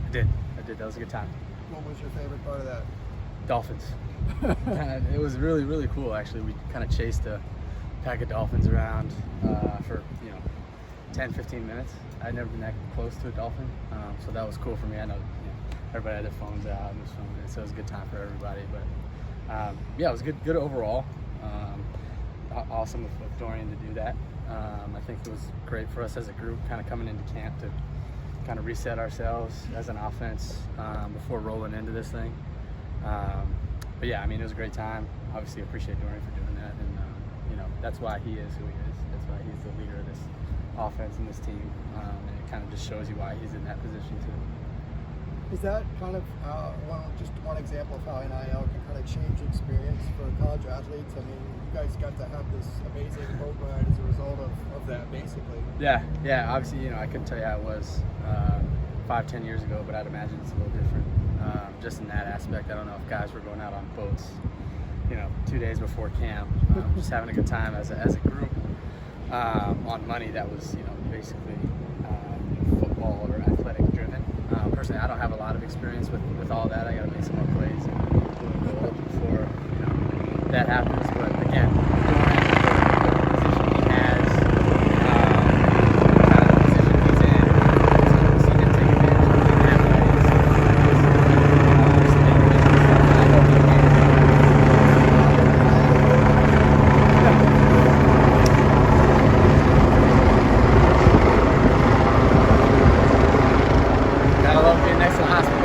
I did. That was a good time. What was your favorite part of that? Dolphins. It was really, really cool, actually. We kind of chased a pack of dolphins around for 10, 15 minutes. I'd never been that close to a dolphin, so that was cool for me. I know, everybody had their phones out and was filming it, so it was a good time for everybody. But yeah, it was good overall. Awesome of Dorian to do that. I think it was great for us as a group, kind of coming into camp to kind of reset ourselves as an offense before rolling into this thing. But yeah, I mean, it was a great time. Obviously, appreciate Dorian for doing that, and that's why he is who he is. That's why he's the leader of this offense and this team, and it kind of just shows you why he's in that position too. Is that kind of just one example of how NIL can kind of change experience for college athletes? I mean, you guys got to have this amazing boat ride as a result of that, basically. Yeah. Obviously, I couldn't tell you how it was 5-10 years ago, but I'd imagine it's a little different. Just in that aspect, I don't know if guys were going out on boats, 2 days before camp, just having a good time as a group on money that was, basically football or athletic driven. Personally, I don't have a lot of experience with all that. I got to make some more plays and do a goal before that happens. But again, the position he has, kind of the position he's in, to see him take advantage of it that way gotta love being next to the hospital.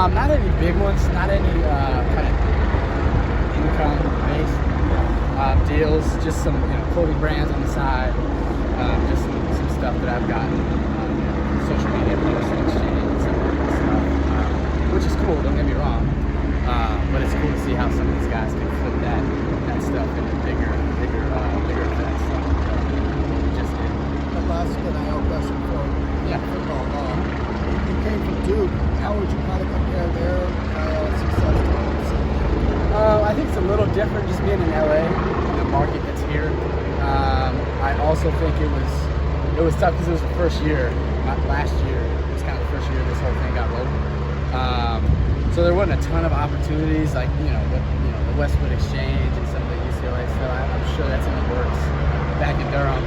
Not any big ones, not any kind of income-based deals, just some clothing brands on the side, just some stuff that I've gotten, social media posts and exchange, some of that stuff, which is cool, don't get me wrong, but it's cool to see how some of these guys can flip that stuff into bigger events like what we just did. The last NIL question for football. You came from Duke. How would you kind of compare their success to ours? I think it's a little different just being in LA, in a market that's here. I also think it was tough because it was the first year. Last year, it was kind of the first year this whole thing got rolling. So there wasn't a ton of opportunities, like the Westwood exchange and some of the UCLA stuff. I'm sure that's in the works back in Durham.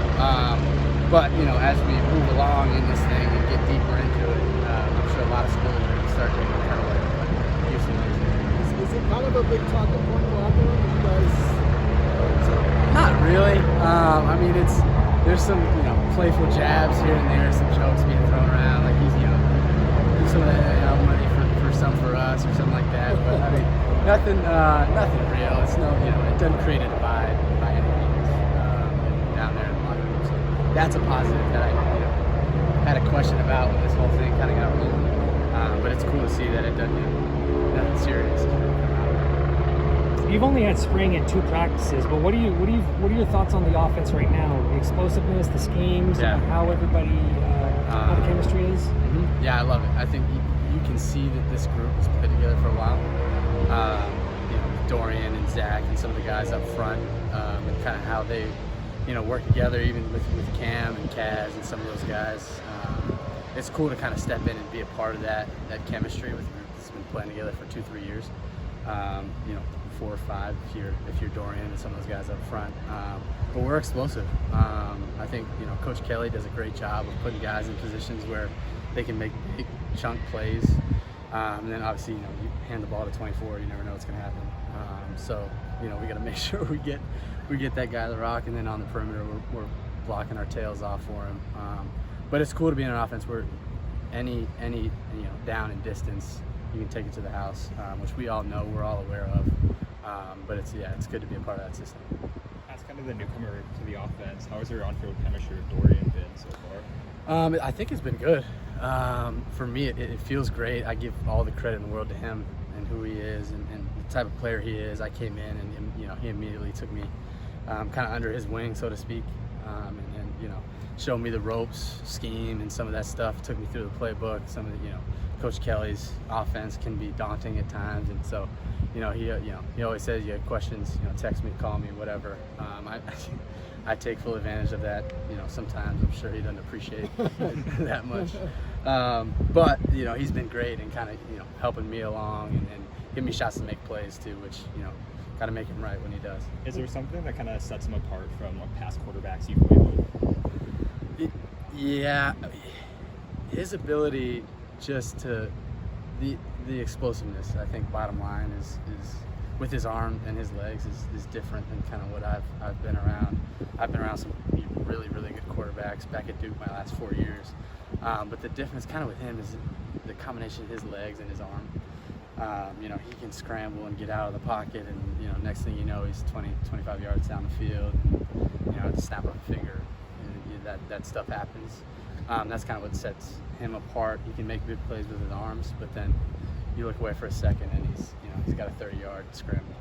But as we move along in this thing and get deeper into it, I'm sure a lot of schools are going to start getting kind of like UCLA is. Is it kind of a big talking point in the locker room? You guys? Not really. I mean, there's some playful jabs here and there, some jokes being thrown around, like he's some of that money for some for us or something like that. But I mean, nothing real. It's it doesn't create a divide by any means down there in the locker room. So that's a positive that I had a question about when this whole thing kind of got rolling. But it's cool to see that it doesn't nothing serious. You've only had spring and 2 practices, but what are your thoughts on the offense right now? The explosiveness, the schemes, how everybody, how the chemistry is. Mm-hmm. Yeah, I love it. I think you can see that this group has played together for a while. Dorian and Zach and some of the guys up front, and kind of how they, work together, even with Cam and Kaz and some of those guys. It's cool to kind of step in and be a part of that chemistry with a group that's been playing together for 2-3 years. 4 or 5 if you're Dorian and some of those guys up front. But we're explosive. I think Coach Kelly does a great job of putting guys in positions where they can make big chunk plays. And then obviously you hand the ball to 24, you never know what's going to happen. So we got to make sure we get that guy the rock, and then on the perimeter we're blocking our tails off for him. But it's cool to be in an offense where any down and distance you can take it to the house, which we all know, we're all aware of. But it's good to be a part of that system. As kind of the newcomer to the offense, how has your on-field chemistry with Dorian been so far? I think it's been good. For me, it feels great. I give all the credit in the world to him and who he is and the type of player he is. I came in and he immediately took me kind of under his wing, so to speak, and showed me the ropes, scheme, and some of that stuff. Took me through the playbook, some of the Coach Kelly's offense can be daunting at times, and so he always says, you have questions, text me, call me, whatever. I take full advantage of that. Sometimes I'm sure he doesn't appreciate that much, but he's been great and kind of helping me along and giving me shots to make plays too, which got to make him right when he does. Is there something that kind of sets him apart from past quarterbacks you've played with? Yeah, his ability just to the explosiveness. I think bottom line is with his arm and his legs is different than kind of what I've been around. I've been around some really good quarterbacks back at Duke my last 4 years, but the difference kind of with him is the combination of his legs and his arm. He can scramble and get out of the pocket, and next thing you know, he's 20-25 yards down the field. At the snap of a finger, that stuff happens. That's kind of what sets him apart. He can make big plays with his arms, but then you look away for a second, and he's got a 30-yard scramble.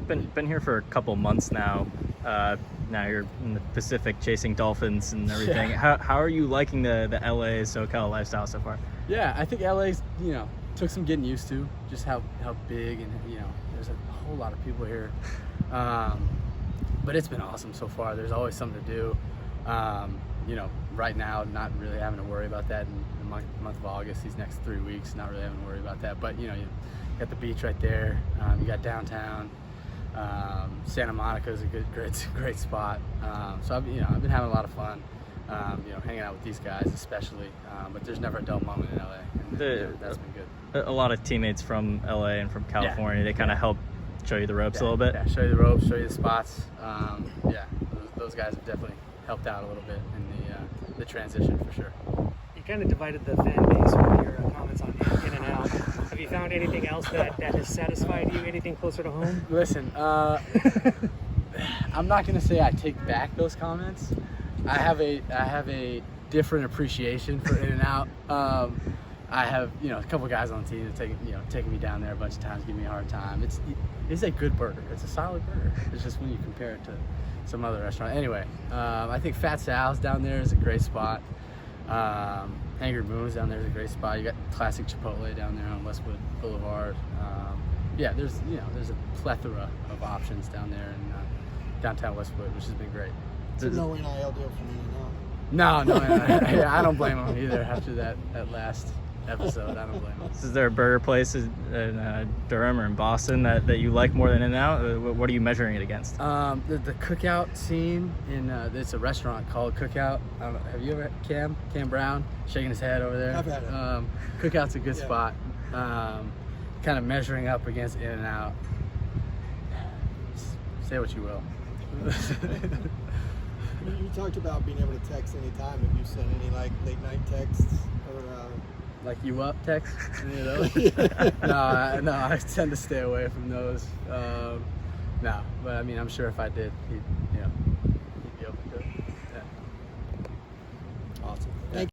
Been here for a couple months now. Now you're in the Pacific chasing dolphins and everything. Yeah. How are you liking the LA SoCal lifestyle so far? Yeah, I think LA's took some getting used to, just how big and there's a whole lot of people here. But it's been awesome so far. There's always something to do. Right now, not really having to worry about that in the month of August, these next 3 weeks, not really having to worry about that. But you got the beach right there. You got downtown. Santa Monica is a great spot. So I've been having a lot of fun. Hanging out with these guys especially. But there's never a dull moment in LA, and that's been good. A lot of teammates from LA and from California, they kind of help show you the ropes a little bit. Yeah, show you the ropes, show you the spots. Those guys have definitely helped out a little bit in the transition for sure. You kind of divided the fan base with your comments on in and out. Have you found anything else that has satisfied you? Anything closer to home? Listen, I'm not going to say I take back those comments. I have a different appreciation for In and Out. I have a couple guys on the team that taking me down there a bunch of times, give me a hard time. It's a good burger. It's a solid burger. It's just when you compare it to some other restaurant. Anyway, I think Fat Sal's down there is a great spot. Angry Moon's down there is a great spot. You got classic Chipotle down there on Westwood Boulevard. There's a plethora of options down there in downtown Westwood, which has been great. It's a no NIL deal for me No, I don't blame him either after that last episode. I don't blame him. Is there a burger place in Durham or in Boston that you like more than In-N-Out? What are you measuring it against? The cookout scene it's a restaurant called Cookout. I don't know, have you ever had Cam Brown shaking his head over there? I've had it. Cookout's a good spot. Kind of measuring up against In-N-Out. Say what you will. You talked about being able to text anytime. Have you sent any late night texts or? Like you up text? Any of those? No, I tend to stay away from those. No, but I mean, I'm sure if I did, he'd be open to it. Yeah. Awesome. Thank you.